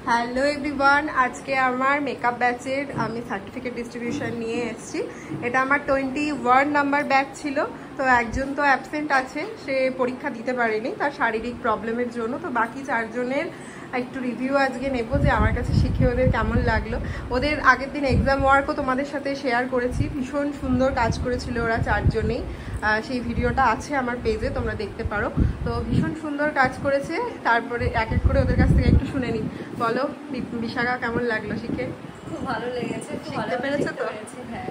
Hello everyone, আজকে আমার makeup ব্যাচের আমি সার্টিফিকেট ডিস্ট্রিবিউশন নিয়ে এসেছি। এটা আমার 21 নাম্বার ব্যাচ ছিল। তো একজন তো অ্যাবসেন্ট আছে, সে পরীক্ষা দিতে পারেনি তার শারীরিক প্রবলেমের জন্য। তো বাকি 4 জনের একটু রিভিউ আজকে নেব যে আমার কাছে শিখে ওদের কেমন লাগলো। ওদের আগের দিন এক্সাম ওয়ার্কও তোমাদের সাথে শেয়ার করেছি, ভীষণ সুন্দর কাজ করেছিল ওরা 4 জনেই। সেই ভিডিওটা আছে আমার পেজে, তোমরা দেখতে পারো। তো ভীষণ সুন্দর কাজ করেছে। তারপরে এক এক করে ওদের কাছ থেকে একটু শুনে নিই। বলো বিশাখা, কেমন লাগলো শিখে? খুব ভালো লেগেছে, শিখতে পেরেছো তো? হ্যাঁ।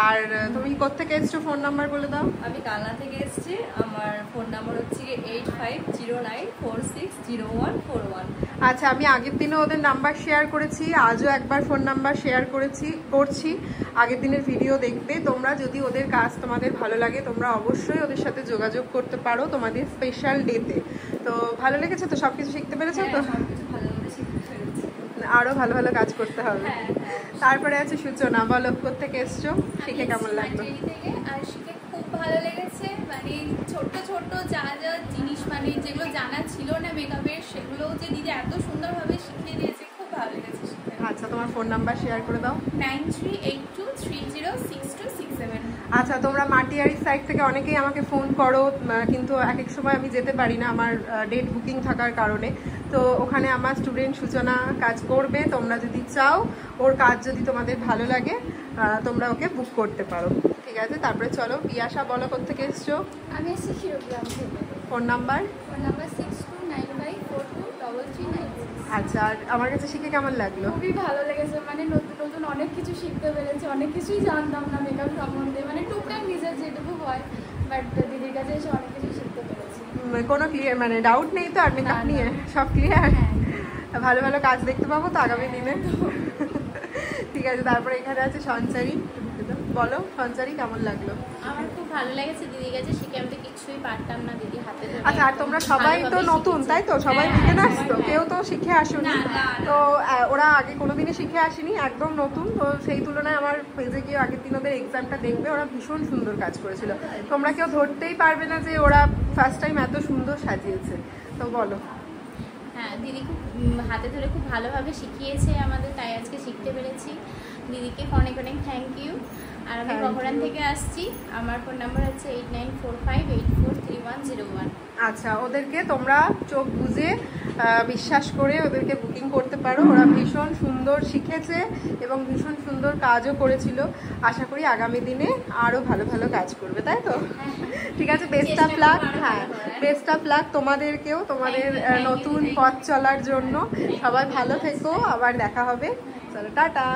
আর তুমি কোত্থেকে এসছো, ফোন নাম্বার বলে দাও। আমি কালনা থেকে এসেছি, আমার ফোন নাম্বার হচ্ছে 8509460141। আচ্ছা, আমি আগের দিনও ওদের নাম্বার শেয়ার করেছি, আজও একবার ফোন নাম্বার শেয়ার করছি। আগের দিনের ভিডিও দেখবে তোমরা। যদি ওদের কাজ তোমাদের ভালো লাগে তোমরা অবশ্যই ওদের সাথে যোগাযোগ করতে পারো তোমাদের স্পেশাল ডেতে। তো ভালো লেগেছে তো? সবকিছু শিখতে পেরেছো তো? আরো ভালো ভালো কাজ করতে হবে। তারপরে আছে সূচনা, বলো কোত্থেকে এসছো, শিখে কেমন লাগলো? আর শিখে খুব ভালো লেগেছে। মানে ছোট্ট ছোট্ট যা যা জিনিস মানে যেগুলো জানা ছিল না মেকআপের, সেগুলো যে দিদি এত সুন্দরভাবে শিখিয়ে দিয়েছে, খুব ভালো লেগেছে। আচ্ছা, তোমার ফোন নাম্বার শেয়ার করে দাও। 9382306667। আচ্ছা, তোমরা মাটিয়ারি সাইট থেকে অনেকেই আমাকে ফোন করো, কিন্তু এক এক সময় আমি যেতে পারি না আমার ডেট বুকিং থাকার কারণে। তো ওখানে আমার স্টুডেন্ট সূচনা কাজ করবে। তোমরা যদি চাও, ওর কাজ যদি তোমাদের ভালো লাগে, তোমরা ওকে বুক করতে পারো। ঠিক আছে, তারপরে চলো পিয়াসা, বলো কোত্থেকে এসছো? আমি এসেছি ক্ষীরগ্রাম থেকে। Phone number? Phone number 6295423396। আচ্ছা, আর আমার কাছে শিখে কেমন লাগলো? খুবই ভালো লেগেছে। মানে নতুন নতুন অনেক কিছু শিখতে পেরেছি, অনেক কিছুই জানতাম না মেকআপ সম্বন্ধে। মানে টুকটাক নিজের যেটুকু হয়, বাট দিদির কাছে এসে অনেক কিছু শিখতে পেরেছি। কোনো ক্লিয়ার মানে ডাউট নেই তো আর মেকআপ নিয়ে? সব ক্লিয়ার? ভালো ভালো কাজ দেখতে পাবো তো আগামী দিনে? ঠিক আছে, তারপরে এখানে আছে সঞ্চারী। বলো সঞ্চারী, কেমন লাগলো? আমার খুব ভালো লেগেছে দিদির কাছে শিখে। আমি তো কিছুই পারতাম না, দিদি হাতে ধরে। আচ্ছা, আর তোমরা সবাই তো নতুন তাই তো? সবাই বিগিনার্স আসতো, কেউ তো শিখে আসেনি। তো ওরা আগে কোনোদিনই শিখে আসেনি, একদম নতুন। তো সেই তুলনায় আমার পেজে গিয়ে আগের দিন ওদের এক্সামটা দেখবে, ওরা ভীষণ সুন্দর কাজ করেছিল। তোমরা কেউ ধরতেই পারবে না যে ওরা ফার্স্ট টাইম এত সুন্দর সাজিয়েছে। তো বলো। হ্যাঁ, দিদি খুব হাতে ধরে খুব ভালোভাবে শিখিয়েছে আমাদের, তাই আজকে শিখতে পেরেছি। দিদিকে অনেক অনেক থ্যাংক ইউ। আর আমি বহরান থেকে আসছি, আমার ফোন নাম্বার হচ্ছে 8945843101। আচ্ছা, ওদেরকে তোমরা চোখ বুঝে বিশ্বাস করে ওদেরকে বুকিং করতে পারো। ওরা ভীষণ সুন্দর শিখেছে এবং ভীষণ সুন্দর কাজও করেছিল। আশা করি আগামী দিনে আরও ভালো ভালো কাজ করবে, তাই তো? ঠিক আছে, বেস্ট অফ লাক। হ্যাঁ, বেস্ট অফ লাক তোমাদেরকেও, তোমাদের নতুন পথ চলার জন্য। সবাই ভালো থেকো, আবার দেখা হবে। চলো টাটা।